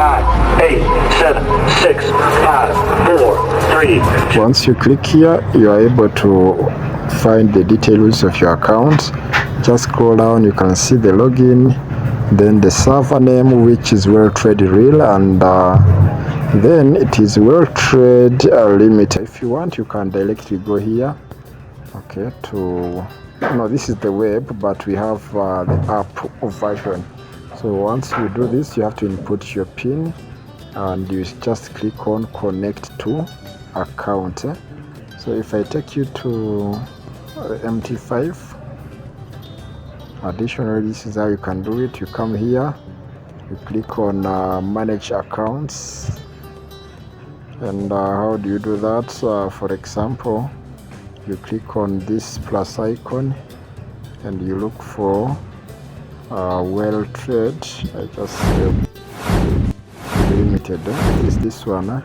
9, 8, 7, 6, 5, 4, 3. Once you click here, you are able to find the details of your account. Just scroll down, you can see the login, then the server name, which is Weltrade Real, and then it is Weltrade Limited. If you want, you can directly go here, okay, to no, this is the web, but we have the app version. So once you do this, you have to input your PIN, and you just click on connect to account. So if I take you to MT5, additionally, this is how you can do it. You come here, you click on manage accounts, and how do you do that? For example, you click on this plus icon and you look for Weltrade. I just limited. Is this one?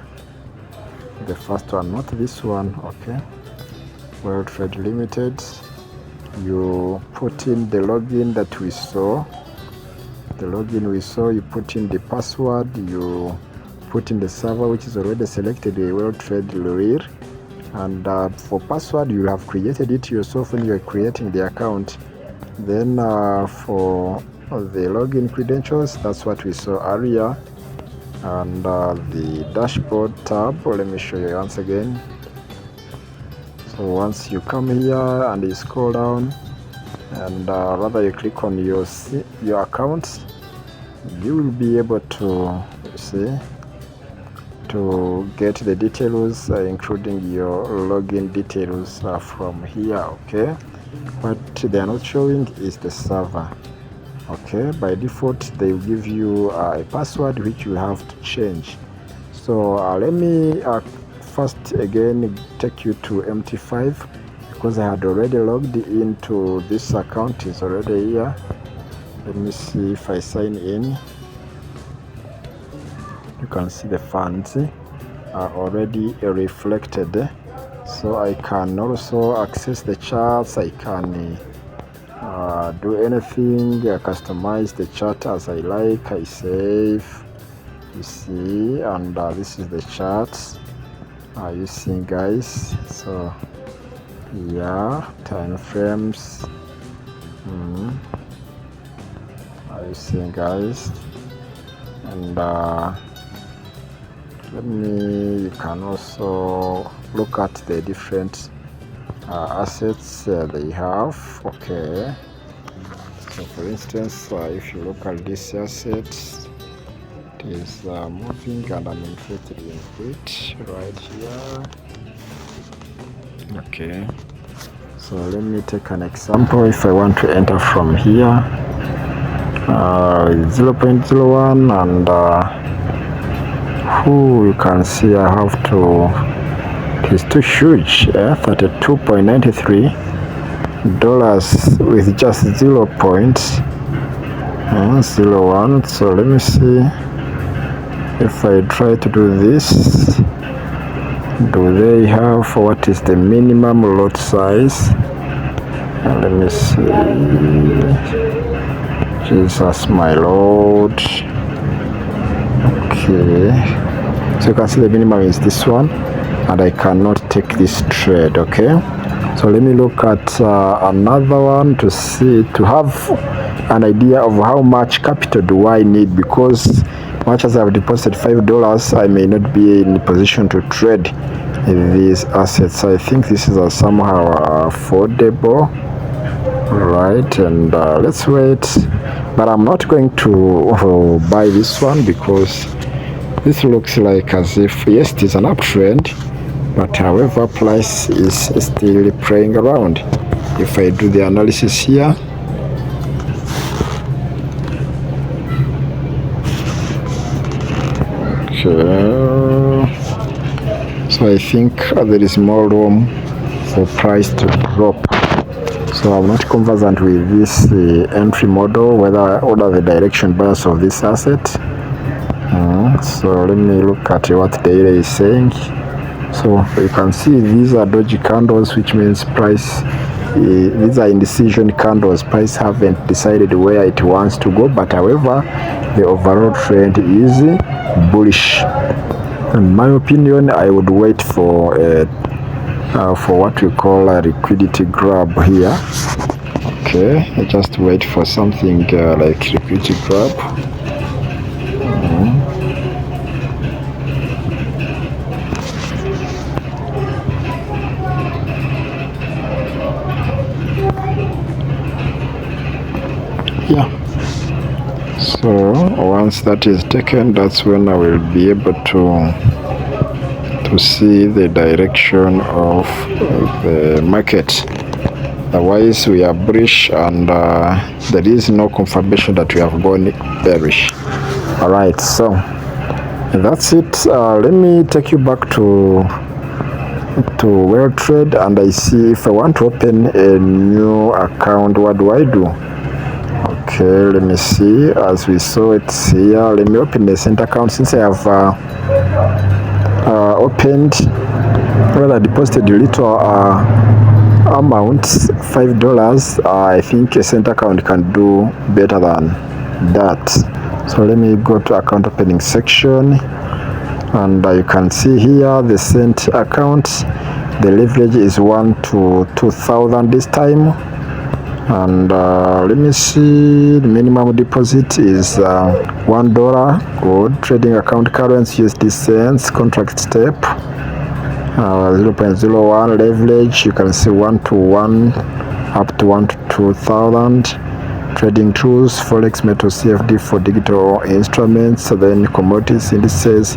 The first one, not this one. Okay, Weltrade Limited. You put in the login that we saw. The login we saw. You put in the password. You put in the server, which is already selected, the Weltrade Real. And for password, you have created it yourself when you are creating the account. Then for the login credentials, that's what we saw earlier. And the dashboard tab, let me show you once again. So once you come here and you scroll down, and rather you click on your account, you will be able to see to get the details, including your login details from here. Okay, what they are not showing is the server. Okay, by default they will give you a password which you have to change. So let me first again take you to MT5, because I had already logged into this account. Is already here. Let me see if I sign in. You can see the funds are already reflected, so I can also access the charts. I can do anything, customize the chart as I like. I save, you see, and this is the charts. You see, guys. So yeah, time frames. You see, guys, and you can also look at the different assets they have. Okay, so for instance, if you look at this asset, it is moving, and I'm interested in it right here. Okay, so let me take an example. If I want to enter from here, 0.01, and you can see I have to, it is too huge, $32.93 with just 0.01. So let me see if I try to do this. Do they have, what is the minimum lot size? Let me see. Jesus, my Lord. Okay, so you can see the minimum is this one, and I cannot take this trade. Okay, so let me look at another one to see, to have an idea of how much capital do I need, because much as I've deposited $5, I may not be in a position to trade these assets. I think this is somehow affordable, right? And let's wait, but I'm not going to buy this one, because this looks like as if, yes, it is an uptrend, but however, price is still playing around. If I do the analysis here, okay, so I think there is more room for price to drop. So I'm not conversant with this entry model, whether order the direction bias of this asset. So let me look at what the data is saying. So you can see these are doji candles, which means price these are indecision candles. Price haven't decided where it wants to go, but however the overall trend is bullish. In my opinion, I would wait for what we call a liquidity grab here. Okay, I just wait for something like liquidity grab. Yeah, so once that is taken, that's when I will be able to see the direction of the market. Otherwise we are bullish, and there is no confirmation that we have gone bearish. All right, so that's it. Let me take you back to Weltrade, and I see if I want to open a new account, what do I do? Okay, let me see. As we saw it here, let me open the center account. Since I have opened, well, I deposited a little amount, $5. I think a center account can do better than that. So let me go to account opening section, and you can see here the cent account. The leverage is 1 to 2,000 this time. And let me see, the minimum deposit is $1. Good. Trading account currency USD cents. Contract step 0.01. Leverage, you can see 1 to 1 up to 1 to 2,000. Trading tools, forex, metal, CFD for digital instruments, then commodities, indices,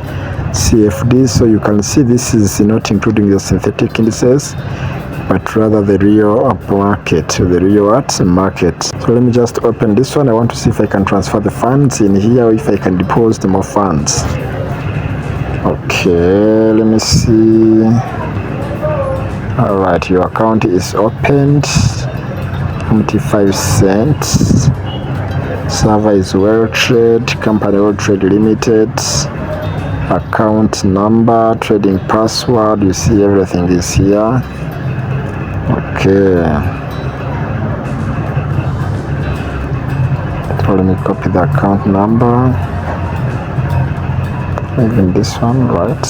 CFD. So you can see this is not including the synthetic indices, but rather the real market, the real market. So let me just open this one. I want to see if I can transfer the funds in here, or if I can deposit more funds. Okay, let me see. All right, your account is opened. MT5 cents. Server is Weltrade. Company Weltrade Limited. Account number, trading password. You see everything is here. Okay, so let me copy the account number, even this one, right?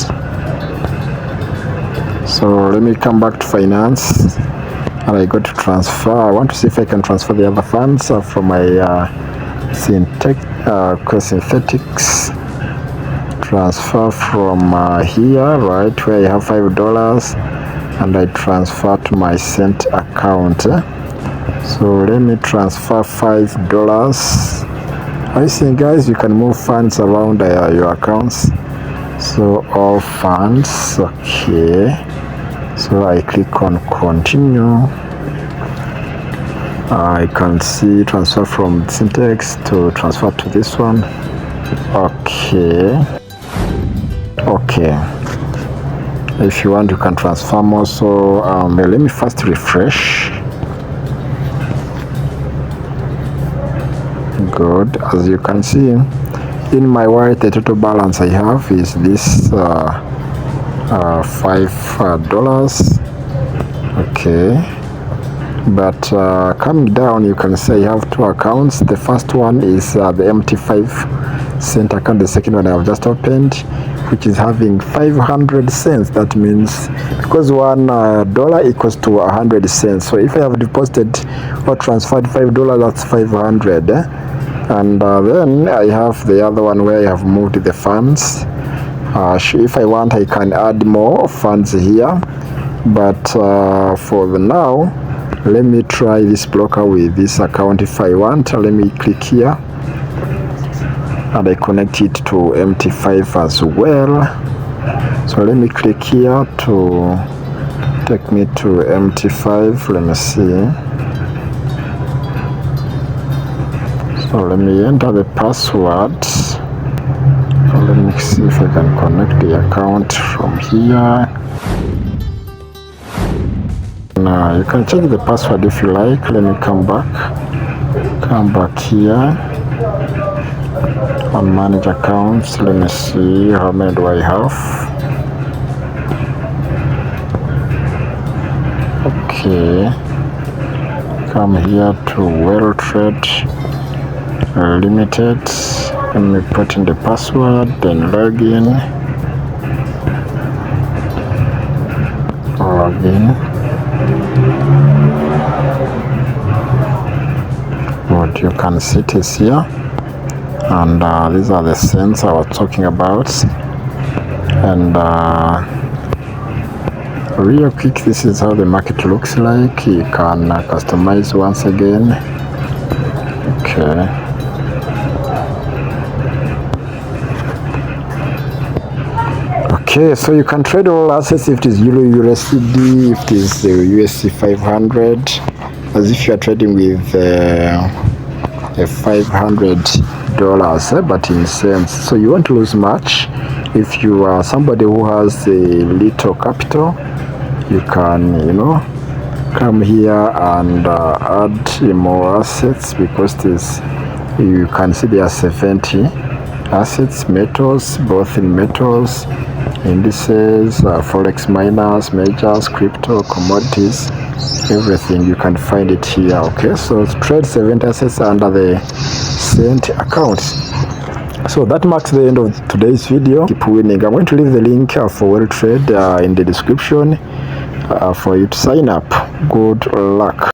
So let me come back to finance, and I go to transfer. I want to see if I can transfer the other funds from my synthetics. Transfer from here, right, where I have $5. And I transfer to my cent account. So let me transfer $5. I think, guys, you can move funds around your accounts. So all funds, okay. So I click on continue. I can see transfer from syntax to transfer to this one. Okay. If you want, you can transfer more. So let me first refresh. Good. As you can see in my wallet, the total balance I have is this $5. Okay, but coming down, you can see I have two accounts. The first one is the MT5 cent account. The second one I have just opened, which is having 500 cents. That means because $1 equals to 100 cents. So if I have deposited or transferred $5, that's 500. And then I have the other one where I have moved the funds. If I want, I can add more funds here. But for the now, let me try this broker with this account. If I want, let me click here. And I connect it to MT5 as well. So let me click here to take me to MT5. Let me see. So let me enter the password. Let me see if I can connect the account from here. Now you can change the password if you like. Let me come back here. On manage accounts, let me see how many do I have. Okay, come here to Weltrade Limited. Let me put in the password, then login. What you can see it is here, and these are the cents I was talking about. And real quick, this is how the market looks like. You can customize once again. Okay. Okay, so you can trade all assets if it is Euro USD, if it is USD 500, as if you are trading with a $500, but in cents. So you won't lose much. If you are somebody who has a little capital, you can, come here and add more assets, because you can see there are 70 assets, metals, both in metals, indices, forex miners, majors, crypto, commodities, everything. You can find it here. Okay, so trade 70 assets under the cent account. So that marks the end of today's video. Keep winning. I'm going to leave the link for Weltrade in the description for you to sign up. Good luck.